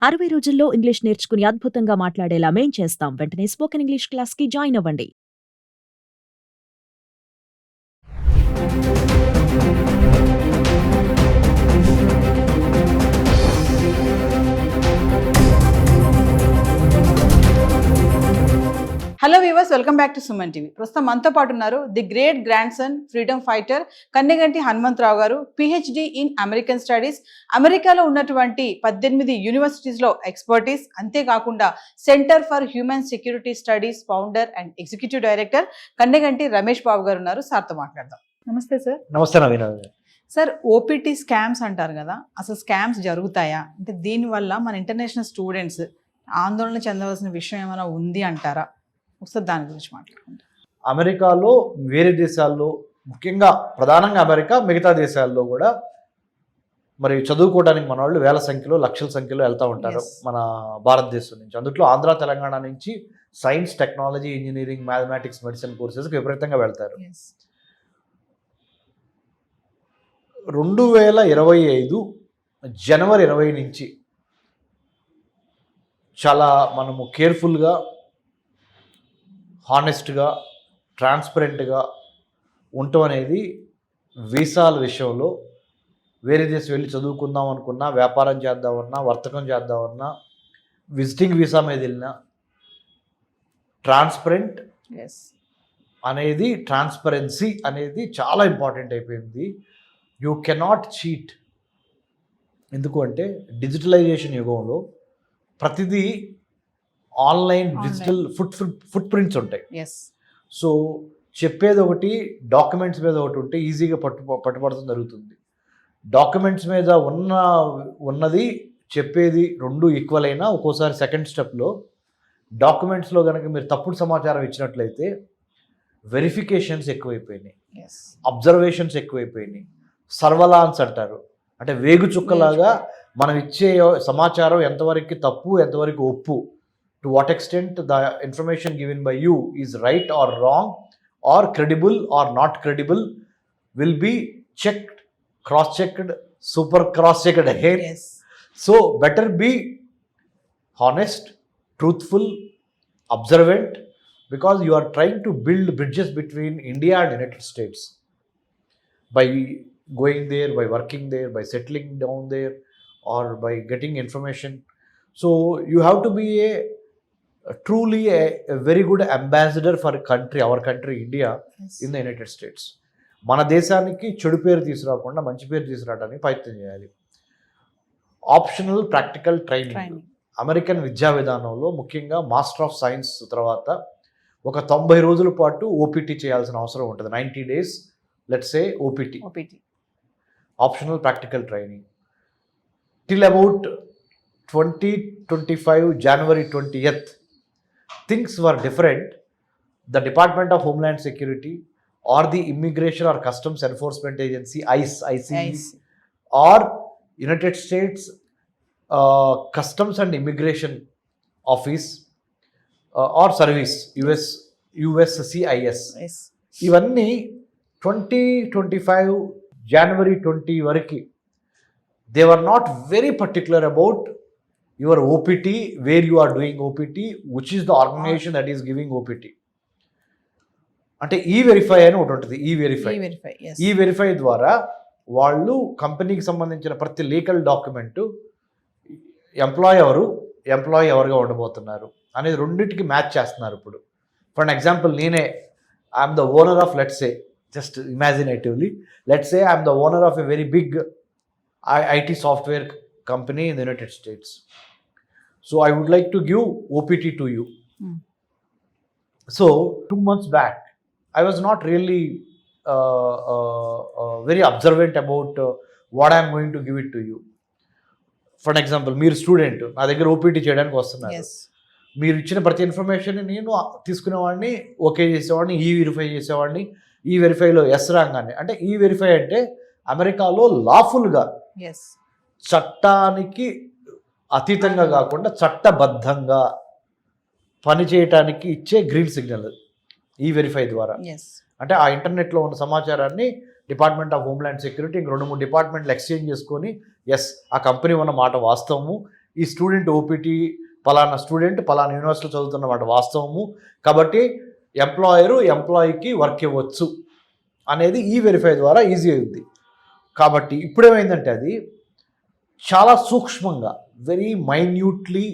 60 రోజుల్లో ఇంగ్లీష్ నేర్చుకుని అద్భుతంగా మాట్లాడేలా మేం చేస్తాం. వెంటనే స్పోకెన్ ఇంగ్లీష్ క్లాస్‌కి జాయిన్ అవ్వండి. Hello viewers, welcome back to Suman TV. ప్రస్తుతం మనతో పాటు ఉన్నారు the great grand son freedom fighter Kanneganti Hanumantharao గారు, పిహెచ్డి ఇన్ అమెరికన్ స్టడీస్. అమెరికాలో ఉన్నటువంటి 18 యూనివర్సిటీస్లో ఎక్స్పర్టీస్, అంతేకాకుండా centre for human security studies founder and executive director Kanneganti Ramesh Babu గారు ఉన్నారు. సార్తో మాట్లాడదాం. నమస్తే సార్. నమస్తే నవీన్. సార్, ఓపీటీ స్కామ్స్ అంటారు కదా, అసలు స్కామ్స్ జరుగుతాయా? అంటే దీనివల్ల మన ఇంటర్నేషనల్ స్టూడెంట్స్ ఆందోళన చెందవలసిన విషయం ఏమైనా ఉంది అంటారా? ఒకసారి దాని గురించి మాట్లాడుకుంటాం. అమెరికాలో వేరే దేశాల్లో, ముఖ్యంగా ప్రధానంగా అమెరికా, మిగతా దేశాల్లో కూడా మరి చదువుకోవడానికి మన వాళ్ళు వేల సంఖ్యలో, లక్షల సంఖ్యలో వెళ్తూ ఉంటారు మన భారతదేశం నుంచి. అందులో ఆంధ్ర, తెలంగాణ నుంచి science, technology, engineering, mathematics, medicine కోర్సెస్కి విపరీతంగా వెళ్తారు. 2025 జనవరి 20 నుంచి చాలా మనము కేర్ఫుల్గా, హానెస్ట్గా, ట్రాన్స్పరెంట్గా ఉండటం అనేది వీసాల విషయంలో వేరే దేశం వెళ్ళి చదువుకుందాం అనుకున్నా, వ్యాపారం చేద్దామన్నా, వర్తకం చేద్దామన్నా, విజిటింగ్ వీసా మీద వెళ్ళినా ట్రాన్స్పరెంట్ అనేది, ట్రాన్స్పరెన్సీ అనేది చాలా ఇంపార్టెంట్ అయిపోయింది. You cannot cheat. ఎందుకు అంటే డిజిటలైజేషన్ యుగంలో ప్రతిదీ ఆన్లైన్, డిజిటల్ ఫుట్ ప్రింట్స్ ఉంటాయి. సో చెప్పేది ఒకటి, డాక్యుమెంట్స్ మీద ఒకటి ఉంటే ఈజీగా పట్టుబడటం జరుగుతుంది. డాక్యుమెంట్స్ మీద ఉన్నది చెప్పేది రెండు ఈక్వల్ అయినా ఒక్కోసారి సెకండ్ స్టెప్లో డాక్యుమెంట్స్లో కనుక మీరు తప్పుడు సమాచారం ఇచ్చినట్లయితే వెరిఫికేషన్స్ ఎక్కువైపోయినాయి, అబ్జర్వేషన్స్ ఎక్కువైపోయినాయి, సర్వలాన్స్ అంటారు. అంటే వేగు చుక్కలాగా మనం ఇచ్చే సమాచారం ఎంతవరకు తప్పు, ఎంతవరకు ఒప్పు, to what extent the information given by you is right or wrong or credible or not credible will be checked, cross-checked, super cross-checked again. So better be honest, truthful, observant, because you are trying to build bridges between India and United States by going there, by working there, by settling down there, or by getting information. So you have to be truly a very good ambassador for country, our country India, in the United States. మన దేశానికి చెడు పేరు తీసుకురాకుండా మంచి పేరు తీసుకురావడానికి ప్రయత్నం చేయాలి. ఆప్షనల్ ప్రాక్టికల్ ట్రైనింగ్ అమెరికన్ విద్యా విధానంలో, ముఖ్యంగా మాస్టర్ ఆఫ్ సైన్స్ తర్వాత ఒక 90 రోజుల పాటు ఓపీటీ చేయాల్సిన అవసరం ఉంటుంది. 90 days, let's say OPT, optional practical training. Till about 2025 January 20th things were different. The Department of Homeland Security or the Immigration or Customs Enforcement Agency, ICE, or United States Customs and Immigration Office or Service, USCIS, ఇవన్నీ 2025 January 20 వరకు they were not very particular about your OPT, where you are doing OPT, which is the organization that is giving OPT. అంటే ఈవెరిఫై అని ఒకటి ఉంటుంది. ఈవెరిఫై ద్వారా వాళ్ళు కంపెనీకి సంబంధించిన ప్రతి లీగల్ డాక్యుమెంటు ఎంప్లాయీ ఎవరుగా ఉండబోతున్నారు అనేది రెండింటికి మ్యాచ్ చేస్తున్నారు. ఇప్పుడు ఫర్ ఎగ్జాంపుల్, నేనే I'm the owner of, let's say, just imaginatively, let's say I'm the owner of a very big IT software company in the United States. So I would like to give OPT to you. So 2 months back, I was not really very observant about what I am going to give it to you. For example, మీరు student, నా దగ్గర OPT చేయడానికి వస్తున్నారు. మీరు ఇచ్చిన ప్రతి information నేను తీసుకునేవాడిని, okay చేసేవాడిని, వెరిఫై చేసేవాడిని. వెరిఫైలో ఎస్ రాగానే, అంటే వెరిఫై అంటే అమెరికాలో లాఫుల్గా, చట్టానికి అతీతంగా కాకుండా చట్టబద్ధంగా పనిచేయటానికి ఇచ్చే గ్రీన్ సిగ్నల్ వెరిఫై ద్వారా. అంటే ఆ ఇంటర్నెట్లో ఉన్న సమాచారాన్ని డిపార్ట్మెంట్ ఆఫ్ హోమ్ల్యాండ్ సెక్యూరిటీ ఇంక 2-3 డిపార్ట్మెంట్లు ఎక్స్చేంజ్ చేసుకొని, ఎస్, ఆ కంపెనీ ఉన్న మాట వాస్తవము, ఈ స్టూడెంట్ ఓపీటీ పలానా స్టూడెంట్ పలానా యూనివర్సిటీలో చదువుతున్నమాట వాస్తవము, కాబట్టి ఎంప్లాయీకి వర్క్ ఇవ్వచ్చు అనేది ఈ వెరిఫై ద్వారా ఈజీ అవుతుంది. కాబట్టి ఇప్పుడేమైందంటే అది చాలా సూక్ష్మంగా very minutely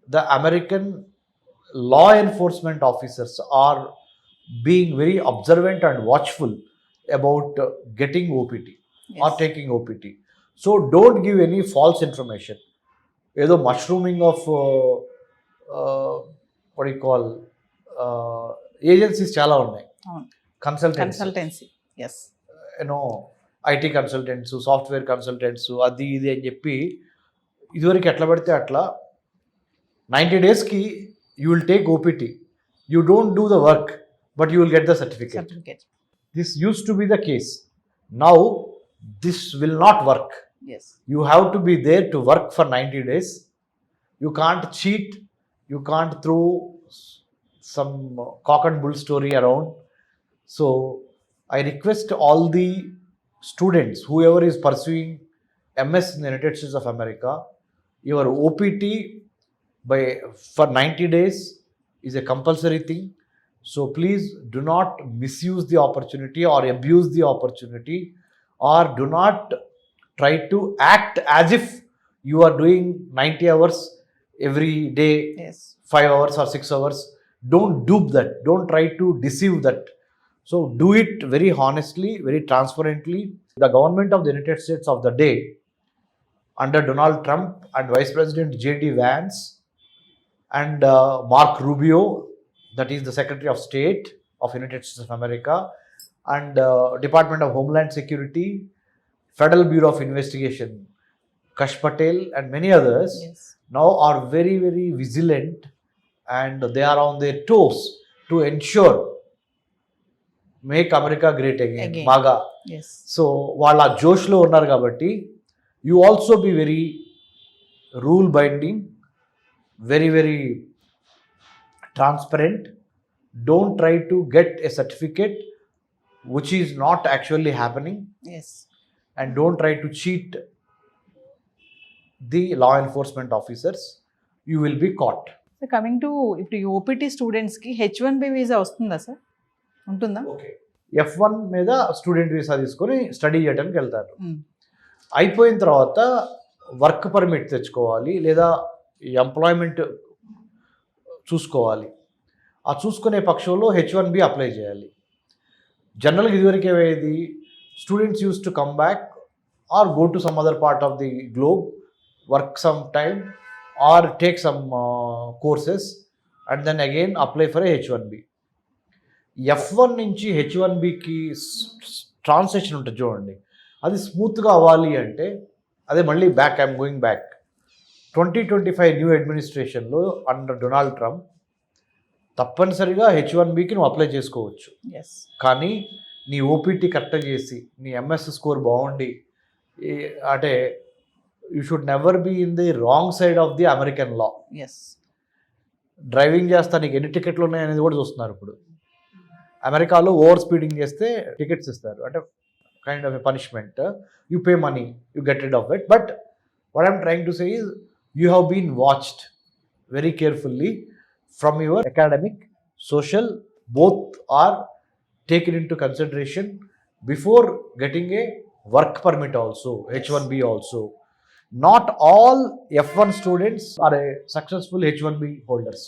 the American law enforcement officers are being very observant and watchful about getting OPT or taking OPT. So don't give any false information. Either mushrooming of what do you call agencies chala unnai, consultancy yes, IT consultants, software consultants, అది ఇది అని చెప్పి ఇదివరకు ఎట్లా పడితే అట్లా 90 daysకి you will take OPT. You don't do the work, but you will get the certificate. This used to be the case. Now, this will not work. yes, You have to be there to work for 90 days. You can't cheat. You can't throw some cock and bull story around. So, I request all the students, whoever is pursuing MS in the United States of America, your OPT for 90 days is a compulsory thing. So please do not misuse the opportunity or abuse the opportunity, or do not try to act as if you are doing 90 hours every day, yes, 5 hours or 6 hours. Don't dupe that. Don't try to deceive that. So do it very honestly, very transparently. The government of the United States of the day under Donald Trump and Vice President J.D. Vance and Mark Rubio, that is the Secretary of State of United States of America, and Department of Homeland Security, Federal Bureau of Investigation, Kash Patel and many others, yes, now are very, very vigilant, and they are on their toes to ensure make America great again. MAGA. yes. So వాళ్ళ జోష్లో ఉన్నారు కాబట్టి you also be very rule binding, very, very transparent. Don't try to get a certificate which is not actually happening, yes, and don't try to cheat the law enforcement officers. You will be caught. So coming to ఇప్పుడు OPT స్టూడెంట్స్కి H1B visa వస్తుందా sir? ఉంటుందా? Okay, F1 మీద student visa తీసుకొని study చేయడానికి వెళ్తారు. అయిపోయిన తర్వాత వర్క్ పర్మిట్ తెచ్చుకోవాలి, లేదా ఎంప్లాయ్మెంట్ చూసుకోవాలి. ఆ చూసుకునే పక్షంలో H1B అప్లై చేయాలి. జనరల్గా ఇదివరకు ఏమయ్యేది, students use to come back or go to some other part of the globe, work some time or take some courses and then again apply for H1B. F1 నుంచి H1Bకి transaction ఉంటుంది చూడండి, అది స్మూత్గా అవ్వాలి అంటే అదే మళ్ళీ ఐఎమ్ గోయింగ్ బ్యాక్ 2025 న్యూ అడ్మినిస్ట్రేషన్లో అండర్ డొనాల్డ్ ట్రంప్ తప్పనిసరిగా H1Bకి నువ్వు అప్లై చేసుకోవచ్చు. yes, కానీ నీ ఓపీటీ కరెక్ట్ చేసి నీ ఎంఎస్ స్కోర్ బాగుండి అంటే you should never be in the wrong side of the American law. yes, driving చేస్తా నీకు ఎన్ని టికెట్లు ఉన్నాయనేది కూడా చూస్తున్నారు ఇప్పుడు. అమెరికాలో ఓవర్ స్పీడింగ్ చేస్తే టికెట్స్ ఇస్తారు, అంటే kind of a punishment. You pay money, you get rid of it. But what I'm trying to say is you have been watched very carefully from your academic, social, both are taken into consideration before getting a work permit also, H1B also. Not all F1 students are a successful H1B holders.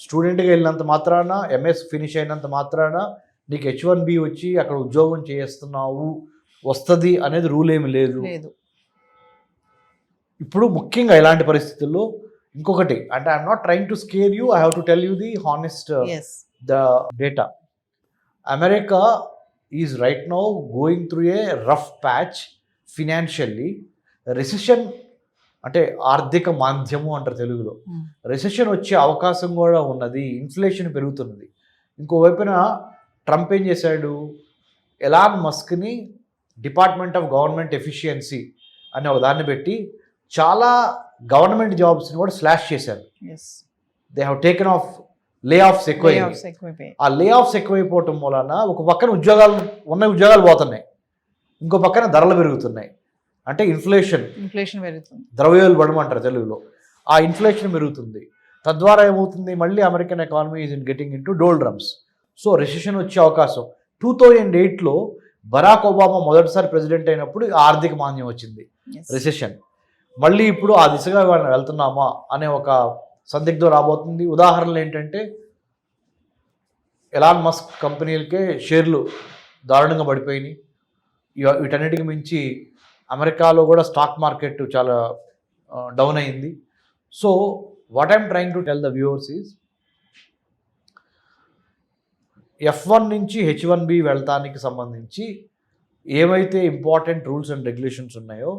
స్టూడెంట్గా వెళ్ళినంత మాత్రాన, MS finish అయినంత మాత్రాన నీకు H1B వచ్చి అక్కడ ఉద్యోగం చేస్తున్నావు వస్తుంది అనేది రూల్ ఏమి లేదు. ఇప్పుడు ముఖ్యంగా ఇలాంటి పరిస్థితుల్లో ఇంకొకటి, అంటే I'm not trying to scare you, I have to tell you the honest the data. America is right now going through a rough patch financially. Recession అంటే ఆర్థిక మాంద్యము అంటారు తెలుగులో. రెసిషన్ వచ్చే అవకాశం కూడా ఉన్నది, ఇన్ఫ్లేషన్ పెరుగుతున్నది. ఇంకోవైపున ట్రంప్ ఏం చేశాడు, ఎలాన్ మస్క్ని డిపార్ట్మెంట్ ఆఫ్ గవర్నమెంట్ ఎఫిషియన్సీ అనే ఒక దాన్ని పెట్టి చాలా గవర్నమెంట్ జాబ్స్ని కూడా స్లాష్ చేశారు. దే హ్యావ్ టేకెన్ ఆఫ్ లే ఆఫ్స్ ఎక్కువైపోయి. ఆ లే ఆఫ్స్ ఎక్కువైపోవటం వలన ఒక పక్కన ఉద్యోగాలు పోతున్నాయి, ఇంకో పక్కన ధరలు పెరుగుతున్నాయి. అంటే ఇన్ఫ్లేషన్ పెరుగుతుంది. ద్రవ్యోల్బణం అంటారు తెలుగులో. ఆ ఇన్ఫ్లేషన్ పెరుగుతుంది. తద్వారా ఏమవుతుంది, మళ్ళీ American economy is in getting in to doldrums. So recession వచ్చే అవకాశం. 2008లో బరాక్ ఒబామా మొదటిసారి ప్రెసిడెంట్ అయినప్పుడు ఆర్థిక మాంద్యం వచ్చింది, Yes. రెసిషన్. మళ్ళీ ఇప్పుడు ఆ దిశగా మనం వెళ్తున్నామా అనే ఒక సందిగ్ధం రాబోతుంది. ఉదాహరణలు ఏంటంటే ఎలాన్ మస్క్ కంపెనీలకే షేర్లు దారుణంగా పడిపోయినాయి. వీటన్నిటికి మించి అమెరికాలో కూడా స్టాక్ మార్కెట్ చాలా డౌన్ అయింది. So what I'm trying to tell the viewers is F1 నుంచి H1B వెళ్తానికి సంబంధించి ఏవైతే ఇంపార్టెంట్ రూల్స్ అండ్ రెగ్యులేషన్స్ ఉన్నాయో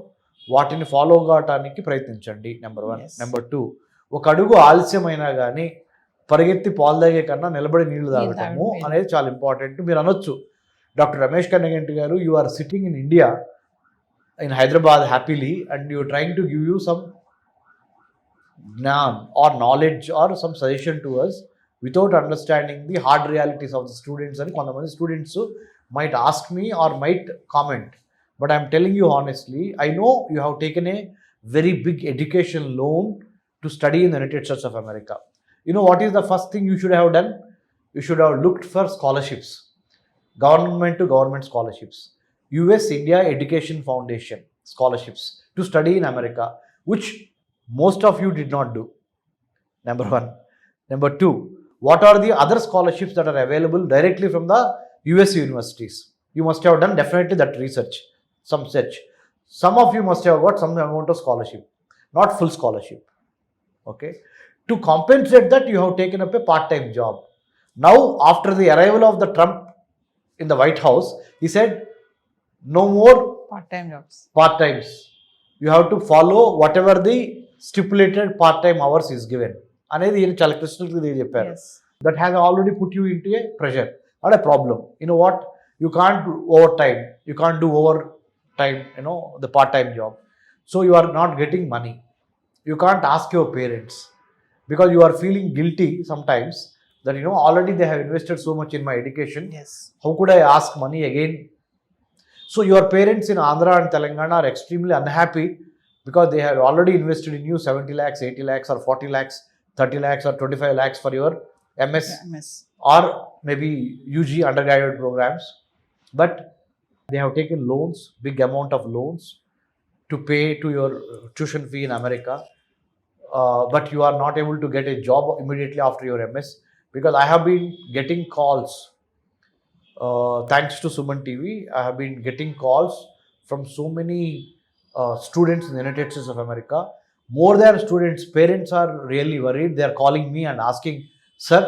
వాటిని ఫాలో కావటానికి ప్రయత్నించండి. నెంబర్ 1. Yes. నెంబర్ 2, ఒక అడుగు ఆలస్యమైనా కానీ పరిగెత్తి పాలు తాగే కన్నా నిలబడి నీళ్లు తాగటము తాగడం అనేది చాలా ఇంపార్టెంట్. మీరు అనొచ్చు, doctor Ramesh Kannaganti garu, you are sitting in India, in Hyderabad happily, and you trying to give you some gyan or knowledge or some suggestion to us without understanding the hard realities of the students. And kontamandi students might ask me or might comment, but I am telling you honestly, I know you have taken a very big education loan to study in the United States of America. You know what is the first thing you should have done? You should have looked for scholarships, government to government scholarships, US India Education Foundation scholarships to study in America, which most of you did not do. Number 1. Number 2, what are the other scholarships that are available directly from the US universities? You must have done definitely that research, some search. Some of you must have got some amount of scholarship, not full scholarship. Okay. To compensate that, you have taken up a part-time job. Now, after the arrival of the Trump in the White House, he said, no more part-time jobs. part-times. You have to follow whatever the stipulated part-time hours is given. అనేది ఈయన చాలా క్రిస్టల్గా చెప్పారు. Yes. That has already put you into a pressure or a problem. You know what, you can't do over time, you can't do over time, the part time job. So you are not getting money. You can't ask your parents because you are feeling guilty sometimes that already they have invested so much in my education. Yes. How could I ask money again? So your parents in Andhra and Telangana are extremely unhappy because they have already invested in you 70 lakhs, 80 lakhs or 40 lakhs, 30 lakhs or 25 lakhs for your MS MS. or maybe UG undergraduate programs. But they have taken loans, big amount of loans to pay to your tuition fee in America. But you are not able to get a job immediately after your MS, because I have been getting calls. Thanks to Suman TV, I have been getting calls from so many students in the United States of America. More than students, parents are really worried. They are calling me and asking, sir,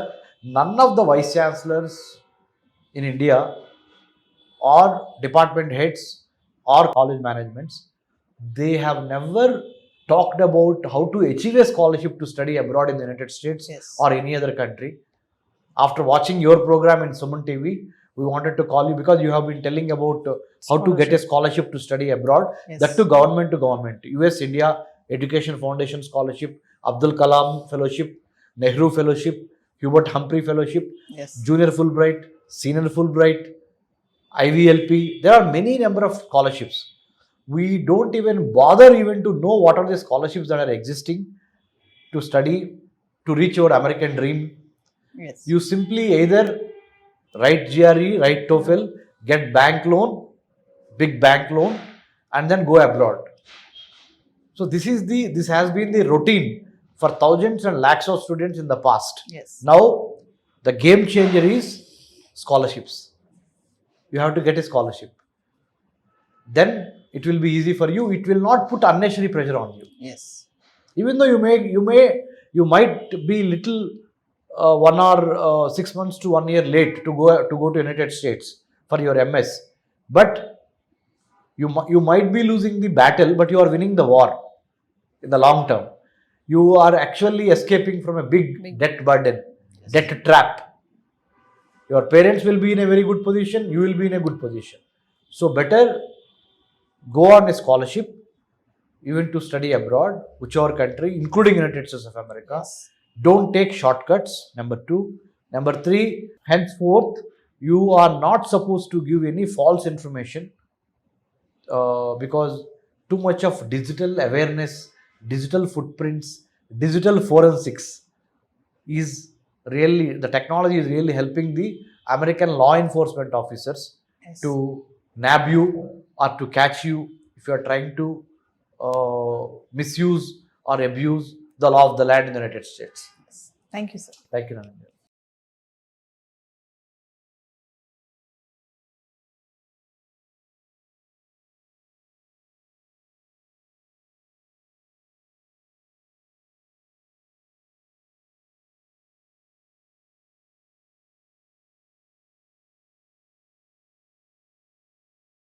none of the vice chancellors in India or department heads or college managements, they have never talked about how to achieve a scholarship to study abroad in the United States Yes. or any other country. After watching your program in Suman TV, we wanted to call you because you have been telling about how to get a scholarship to study abroad. Yes. That to government, US India Education Foundation Scholarship, Abdul Kalam Fellowship, Nehru Fellowship, Hubert Humphrey Fellowship, Yes. Junior Fulbright, Senior Fulbright, IVLP. There are many number of scholarships. We don't even bother even to know what are the scholarships that are existing to study, to reach your American dream. Yes. You simply either write GRE, write TOEFL, get bank loan, big bank loan, and then go abroad. So this has been the routine for thousands and lakhs of students in the past. Yes. Now the game changer is scholarships. You have to get a scholarship. Then it will be easy for you. It will not put unnecessary pressure on you. Yes. Even though you might be little 1 or 6 months to 1 year late to go to United States for your MS, but you might be losing the battle, but you are winning the war in the long term. You are actually escaping from a big debt burden, Yes. debt trap. Your parents will be in a very good position, you will be in a good position. So better go on a scholarship even to study abroad, whichever country, including United States of America. Yes. Don't take shortcuts. Number 2. Number 3, henceforth, you are not supposed to give any false information because too much of digital awareness, digital footprints, digital forensics is really, the technology is really helping the American law enforcement officers Yes. to nab you or to catch you if you are trying to misuse or abuse the law of the land in the United States. Thank you, sir. Thank you, Nanandya.